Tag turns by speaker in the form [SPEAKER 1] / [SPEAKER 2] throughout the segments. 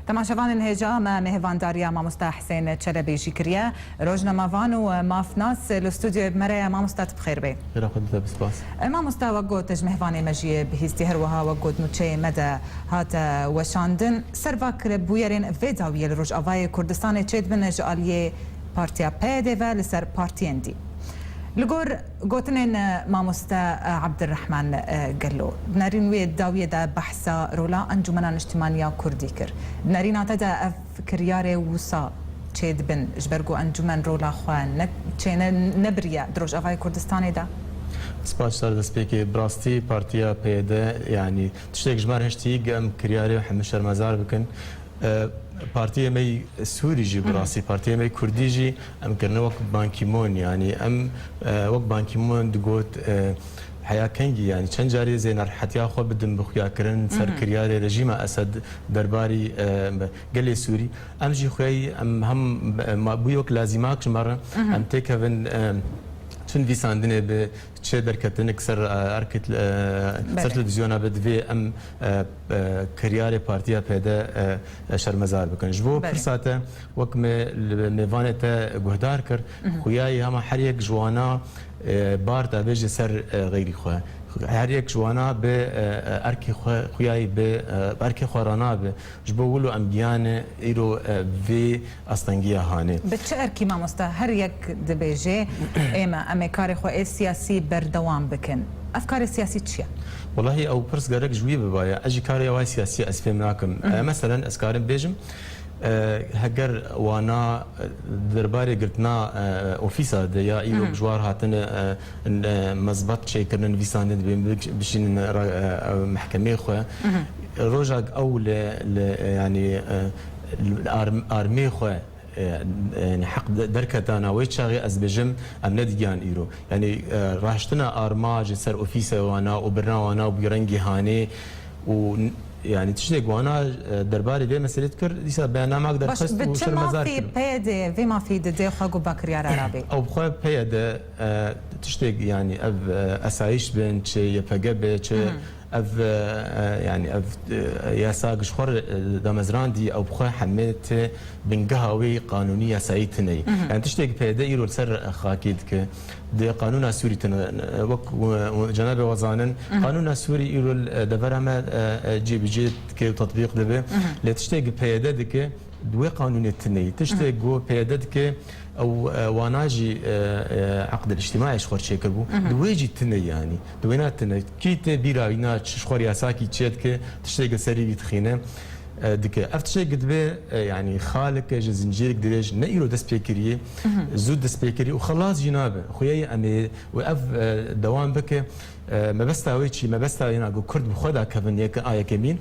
[SPEAKER 1] تماشاوان الهجا ما مهوان داريا ما مستا حسين تشلبي شكريا روجنا مافان وما فناس الاستوديو بمرايا ما مستا بخير بي
[SPEAKER 2] خير خد بسباس
[SPEAKER 1] ما مستا وقود تجمهواني مجي بهيستي وها وقود نوتشي مدى هاتا وشاندن سرفاك بويرين فيداوية لروج افاي كردستاني تشيد من جاليه بارتيا بيديفا لسر بارتيين دي لقور قوتنين ما مستا عبد الرحمن قالو نارين ويد داوية دا بحثا رولا أنجمنا اجتماعية كردي كر نارين عتدا أف كرياري وصا تشيد بن جبرقو أنجمن رولا خوان تشين نبريا دروج أفاي كردستاني دا
[SPEAKER 2] سپاس سر دسپیکی براستی پارتیا پیدا يعني تشتاق جمار هشتی قام كرياري وحمد شرمزار بكن بارتيا مي سوري جي براسي بارتيا مي كردي جي ام كرنا وقت بانكيمون يعني ام وقت بانكيمون دقوت حياة كنجي يعني چند جاري زين حتى خو بدم بخيا كرن سر كرياري رجيم اسد درباري قال سوري ام جي خوي ام هم بويوك لازماك مره ام تيكفن چون ویساندنه به چه درکتنه کسر ارکت سر تلویزیونا بدوی ام کریار پارتیا پیدا شرمزار بکن جبو فرصته وقت میوانه تا گهدار کر خویای هم هر یک جوانا بار تا بيجي سر غيري خواه هر یک جوانا به ارکی خویای به ارکی خورانا به جبو ولو امگیان ایرو وی استنگیا هانه
[SPEAKER 1] به چه ارکی ما مستا هر یک دبیجه اما امکار خو سیاسی بردوام بکن افکار سیاسی چیه
[SPEAKER 2] والله او پرس گرک جوی ببایا اجی کاری وای سیاسی اسفم ناکم مثلا اسکارم بیجم هجر وانا درباري قلتنا اوفيسا ديا ايرو بجوار هاتن مزبط شي كرن فيسان بشين محكمه خو روجاك او يعني الارمي خو يعني حق دركتانا ويتشاغي ازبجم ام نديان ايرو يعني راشتنا ارماج سر اوفيسا وانا وبرنا وانا وبيرنجي هاني و يعني تشتاق وانا درباري في مسألة كر ديسا بيانامك درخست وشر مزار
[SPEAKER 1] في بيد في ما في دي خاقو بكريار عربي
[SPEAKER 2] او بخوا بيد تشتاق يعني اف اسايش بن تشي يفقب تشي اف يعني اف ياساق شخور دامزران دي او بخوا حميت بنقهوي قانونية سايتني يعني تشتاق بيد يرو سر خاكيد ك دي قانون سوري وك جناب وزانن قانون سوري يرو دبرما جي بجيت كتطبيق دبه لا تشتاق بيد دك دوي قانون التني تشتاق جو بيد دك او واناجي عقد الاجتماعي شخور شيكبو دويجي تني يعني دوينات تني كيت بيراينا شخور ياساكي تشيدك تشتاق سري بتخينه دك افتشي قد به يعني خالك زنجيرك دريج نيرو دسبيكريه زود دسبيكري وخلاص جنابه خويا امي واف دوام بك ما بستاويتشي ما بستاوينا كرد بخدا كفن يك ايا كمين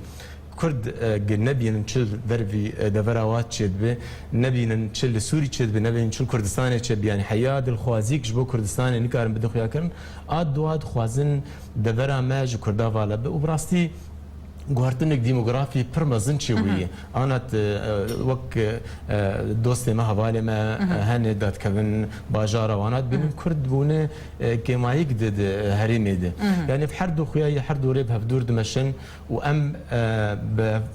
[SPEAKER 2] كرد نبي نشل دربي دفراوات تشد به نبي نشل سوري تشد به نبي نشل كردستان تشد يعني حياه الخوازيك جبو كردستان نكارن بدو خويا كرن اد خوازن دفرا ماج كردا فالا وبراستي گوهرتنك ديموغرافي برمزن شوية أنا وك دوستي ما هوالي ما هني دات كفن باجارة وانات بين كرد بونه كما يقدد هريمي ده يعني في حردو خويا حردو ريب هفدور دمشن وأم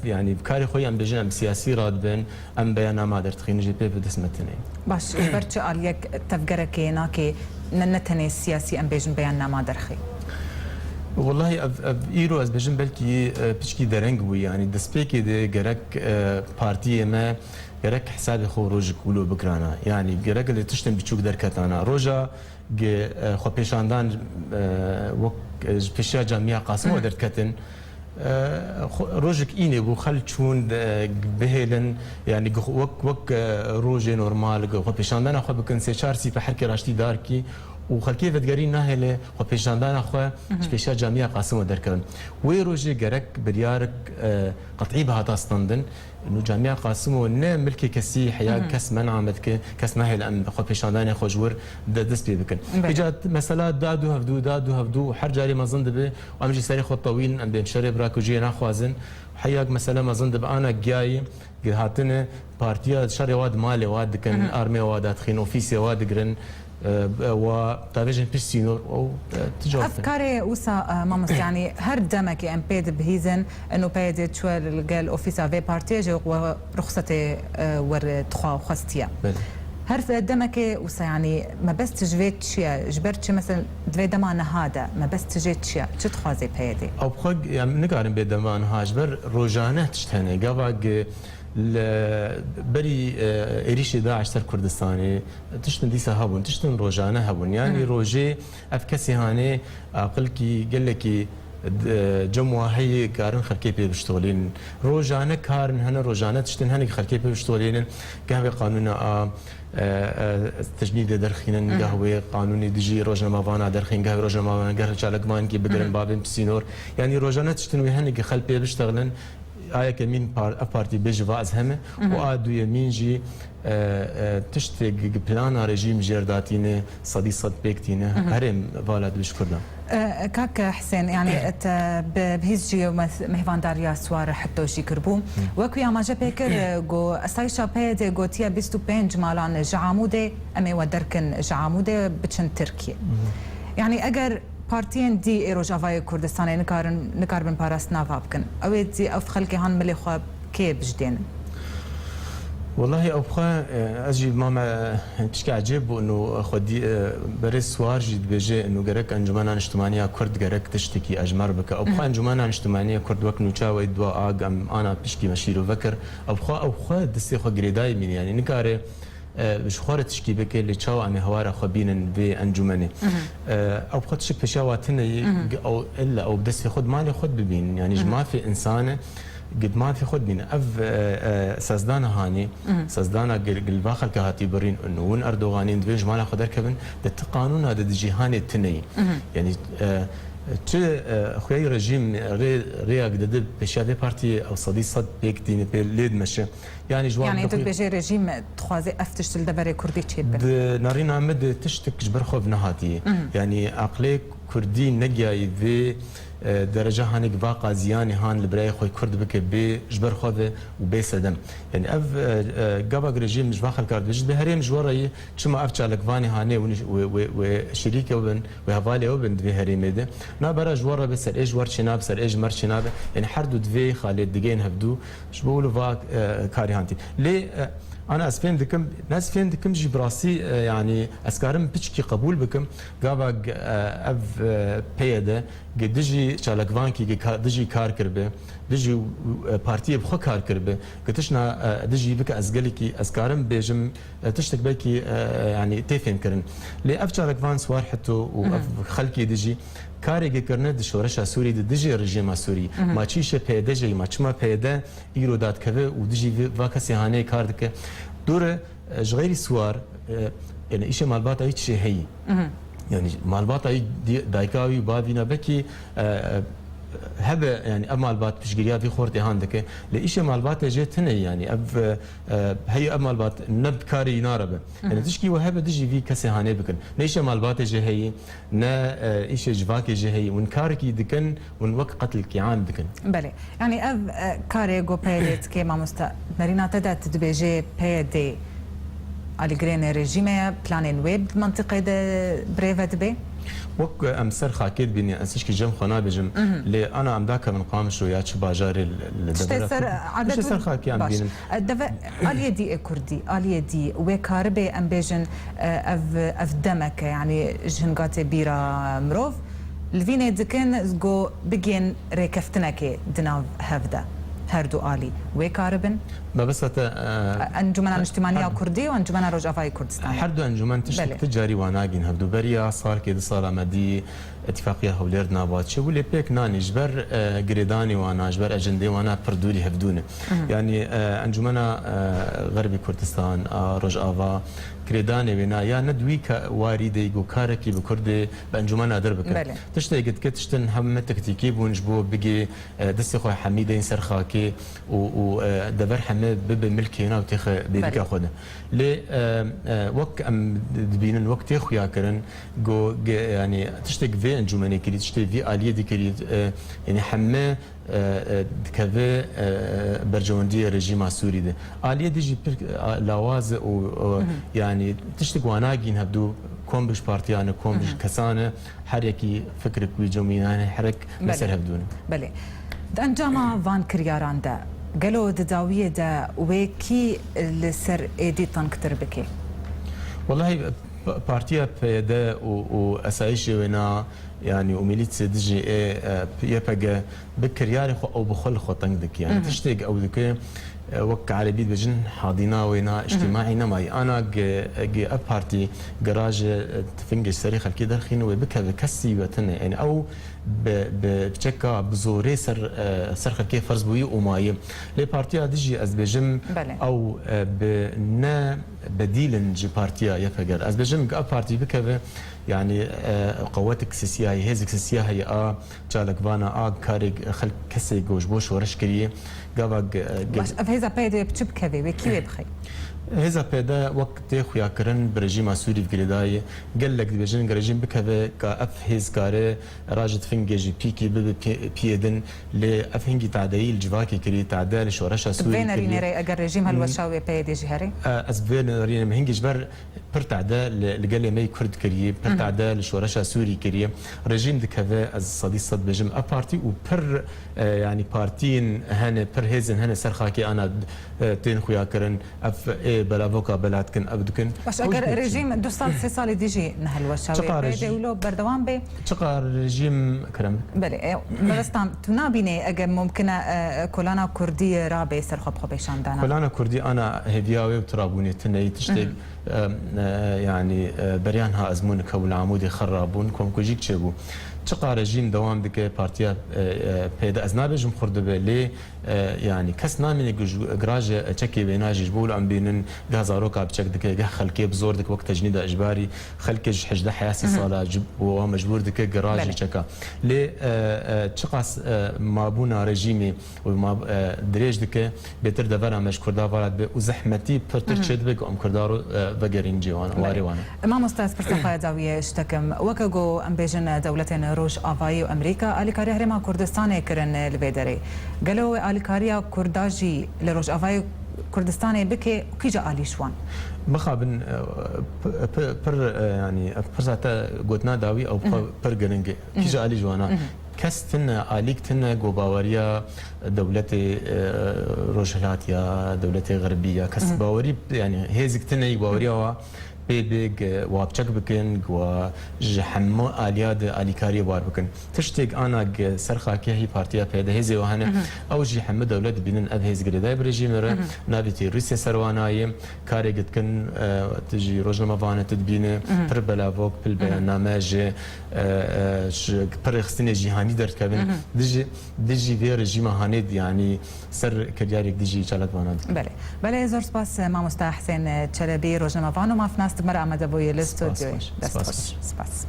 [SPEAKER 2] يعني بكاري خويا أم بجن أم سياسي راد بين أم بيانا ما درت خين جي بي بدسمتني
[SPEAKER 1] باش برتش عليك تفكرك ناكي ننتني السياسي أم بجن بيانا ما درخي
[SPEAKER 2] والله اف ايرو از بجن بلكي بشكي درنگ وي يعني دسبيكي دي جرك بارتي ما جرك حساب خروج كولو بكرانا يعني جرك اللي تشتم بتشوك دركتانا روجا خو بيشاندان وك بيشا جامعه قاسم دركتن روجك إني بو خل تشون بهلن يعني وك روجي نورمال خو بيشاندان خو بكن سي شارسي في حركه راشتي داركي وخلكي فتقرين ناهله وبيشاندان اخو سبيشال جامعه قاسم دركن وي روجي جرك بريارك قطعي بها تاستندن انه جامعه قاسم ون ملكي كسي حياه كس منعمتك كس ناهل ام خو بيشاندان اخو جور دس بكن اجت مساله دادو هفدو حرجاري ما زند به وامجي سري خو طويل ام بمشرب راكو جي ناخوازن حياك مساله ما زند انا جاي هاتنه بارتيا شري واد مالي واد كان ارمي واد خين اوفيسي واد جرن وطابجن بيستينور او تجاوب
[SPEAKER 1] افكاري وسا مامس يعني هر دمك ام بيد بهيزن انه بيد شو قال اوفيسا في بارتي جو رخصتي ور تخوا خستيا هر في دمك وسا يعني ما بس تجويت شيا جبرت مثلا دوي دمان هذا ما بس تجيت شيا تخوازي بيدي
[SPEAKER 2] او بخ يعني نقارن بدمان هاجبر روجانه تشتهني قبل بري إريش داعش سر كردستاني تشتن ديسا هبون تشتن روجانه هبون يعني روجي أفكسي هاني عقل كي قال لك جمعة هي كارن خلكي بيشتغلين روجانه كارن هنا روجانه تشتن هني خلكي بيشتغلين قهوة قانون تجنيد درخين قهوة قانوني دجي روجنا مافانا درخين قهوة روجنا مافانا قهوة شالك مان كي بقرن بابين بسينور يعني روجانه تشتن وهني خلكي بيشتغلين آیا که مین پارتی بیش واز همه و آدو یمین جی تشتگ پلان رژیم جرداتینه صدی صد بکتینه هرم والد بیش کردم.
[SPEAKER 1] كاك حسين يعني بهيزجي مهفان داريا سوار حتى شي كربو وكو يا ما جابيكر جو اسايشا بيد جو تيا بيستو بينج مالان جعامودي امي ودركن جعامودي بتشن تركيا يعني اگر بارتين دي ايرو جافاي كردستاني نكاربن باراس نافابكن او دي او خلكي هان ملي خواب كي بجدين
[SPEAKER 2] والله ابخا اجي ماما تشكي عجيب انه خدي بريس سوار جد بيجي انه جرك انجمن اجتماعيه كرد جرك تشتكي اجمر بك ابخا انجمن اجتماعيه كرد وك نوچا دوا اغم انا بشكي مشيرو فكر ابخا دسي خو جريداي من يعني نكاري بشخوره تشكي بك اللي تشاو عم هواره خبين في انجمنه او بخد شك بشواتنا او الا او بدس خد مالي خد ببين يعني ما في انسانه قد ما في خد بين اف سازدانا هاني سازدانا قل باخر كهاتي برين انه ون اردوغانين دويج مالا خدر كبن دت قانون هذا دجيهاني تني يعني چه خوی رژیم ریاق داده بشاده پارتی او صدی صد بیک دینه به لید مشه یعنی جوان
[SPEAKER 1] يعني دو بيجي رژیم تخوازي افتش تلدبري كردي تشيب
[SPEAKER 2] نارين عمد تشتك جبر خوف نهاتي يعني عقلي كردي نجاي في درجه هانيك باقا زياني هان البراي خوي كرد بك بجبر خوفه وبيسدم يعني اف قبا رژیم مش باخل كارد بجد بهرين جوري شما افتش لك فاني هاني وشريكه وبن وهفالي وبن في هريمده نا برا جوره بس ايج ور شناب سر ايج مر شناب يعني حردو دفي خالد دقين هبدو شبولو فاك كاري هانتي ليه انا اسفين دكم ناس فين دكم جي براسي يعني اسكارم بتشكي قبول بكم قابا اف بيدا قد دجي شالكفانكي دجي كار كربه دجي بارتي بخو كار كربه قتشنا دجي بك ازقلكي اسكارم بيجم تشتك بكي يعني تيفين كرن لي اف شالكفان سوار حتو وخلكي دجي کاری کرنه دشورش سوری دجی رژیم سوری ما چیشه پیدا جی ما چما پیدا ایرادات که و دجی واکسی هانه کار دکه دور غیر سوار يعني إيش مالبات أي شيء هي يعني مالبات أي دايكاوي بابينا بكي هبه يعني أب مالبات بشجريا في خورتي هاندك لإيش مالبات جتنا يعني أب هي أب مالبات نبكاري ناربه يعني تشكي وهبه دجي في كسي هاني بكن لإيش مالبات جه هي نا إيش جواك جه هي ونكاركي دكن ونوق قتل كيان دكن
[SPEAKER 1] بله يعني أب كاري جو بيدت كيما مستا مرينا تدات تدبيجي بيدي على جرين ريجيمه بلانين ويب منطقه بريفت بي
[SPEAKER 2] وك امسر خاكيد بني اسشكي جم خنا بجم لي انا ام ذاك من قام شويات شباجاري
[SPEAKER 1] الدبر عدد
[SPEAKER 2] سر خاكي ام بين
[SPEAKER 1] الدبر اليدي كردي اليدي وكاربي ام بيجن اف دمك يعني جنقاتي بيرا مروف الفيني دكن جو بيجين ريكفتنكي دنا هفدا هردو آلي وكاربن
[SPEAKER 2] ما بس
[SPEAKER 1] انجمن اجتماعيه كردي وانجمن رجافاي كردستان
[SPEAKER 2] هردو انجمن تجاري واناجين هبدو بريا صار كده صار مدي اتفاقيه هوليرد نابات شو اللي بيك ناني جبر جريداني وانا جبر اجندي وانا بردولي هبدونه يعني انجمن غربي كردستان رجافا كريداني بنا يا ندوي واردي جو كاركي بكردي بانجمن ادر بك تشتي قد كتشتن هم تكتيكي بونجبو بيجي دسي خو حميدين سرخاكي و دبر حمد بب ملكي هنا وتخ بيدك اخذه لي وك ام دبين الوقت يخويا كرن جو يعني تشتك في انجمن كري تشتي في اليه دي كري يعني حمه كذا برجوندي رژیم سوری ده آلیه دیجی لاواز و يعني تشتق واناجين هبدو كون بش بارتيانه كون بش كسانه حركي فكرك ويجومينانه حرك مسر هبدونه
[SPEAKER 1] بله انجام فان كرياران دا قالوا داويه دا وكي لسر ايدي تنكتر بكي
[SPEAKER 2] والله بارتيا بيدا واسايش ونا يعني وميليت دجي يبقى بكرياري او بخل خطنك يعني تشتاق او ذكي وك على بيد بجن حاضينا وينا اجتماعي نماي انا جي بارتي جراج تفنجش سريخ كده خينو بكا بكسي وتنا يعني او بتشكا بزوري سر كيف فرز بوي وماي لي بارتيا دجي از بجم او بنا بديل جي بارتيا يفجر از بجم بارتي بكا يعني قواتك سياسية هزك سياسية هي جالك فانا كارج خلق كسي جوش بوش ورشكريه قابق
[SPEAKER 1] باش هذا بيد بتشبكه وكيف بخي
[SPEAKER 2] هذا بيدا وقت خويا كرن برجيم سوري في قلداي قال لك بجن رجيم بكذا كاف هز كاره راجد فنجي بيكي بيدن لافهنجي تعديل جواكي كري تعدال شورشا سوري
[SPEAKER 1] بين رينيري اجر رجيم هالوشاوي بيدي جهري
[SPEAKER 2] اسبين ريني مهنجي جبر بر تعدال لقال مي كرد كري بر تعدال شورشا سوري كري رجيم دكذا از صديق صد بجم ابارتي وبر يعني بارتين هنا بر هزن هنا سرخاكي انا تين خويا كرن اف بلافوكا بلاتكن ابدكن
[SPEAKER 1] باش اگر رژیم 2 سال 3 سال دیجی نهل وشاوی بده ولو بردوام به
[SPEAKER 2] چقدر رژیم کرم
[SPEAKER 1] بله مرستم تو نبینه اگر ممکنه کولانا کردی را به سر خب خبشان دانا
[SPEAKER 2] کولانا کردی انا هدیاوی و ترابونی تنی تشتغل يعني بريانها ازمون كول عمودي خرابون كم كوجيك تشبو چقا رژیم دوام دکه پارتیا پیدا از نابجم خورده به لی يعني کس نامینه گراج چکی بیناجی جبول ام بینن گازارو کاب چک دکه گه خلکی بزور دک وقت تجنید اجباری خلکش حجده حیاسی سالا و مجبور دکه گراج چکا لی چقا مابونا رژیمی و ما دریج دکه بهتر دور امش کردا وارد به و زحمتی پرتر چد بگ ام کردارو وگرین جوان واریوانه
[SPEAKER 1] امام استاذ پرسخای داویه اشتکم وکگو ام بیجن دولتین روش آوایی و امریکا آلیکاری هرما کردستان کرن البدری قالوا آلیکاریا کرداجی لروش آوایی كردستان بكي وكيجا آليشوان
[SPEAKER 2] مخابن پر يعني فرصة قوتنا داوي أو پر جرنج كيجا آليشوانا كستنا آليكتنا جوباوريا دولة روشلاتيا دولة غربية كس باوري يعني هزكتنا جوباوريا بيبيج وابچك بكن وجحمو آلياد آليكاري بار بكن تشتيق أنا سرخا كهي بارتيا بيدا هزي وهنا أو جحمو دولة بينن أب هز قريداي بريجيمر نابتي روسيا سرواناي كاري قد كن تجي روجنا مفانا تدبينه پر بلاوك بالبرنامج پر خستين جهاني درت كابن دجي في رجيم هاند يعني سر كرياريك دجي چالك وانا
[SPEAKER 1] بله زور سپاس ما مستحسن چلبي روجنا مفانا ما فناست مرة آمده بوی الاستودیو.
[SPEAKER 2] سپاس.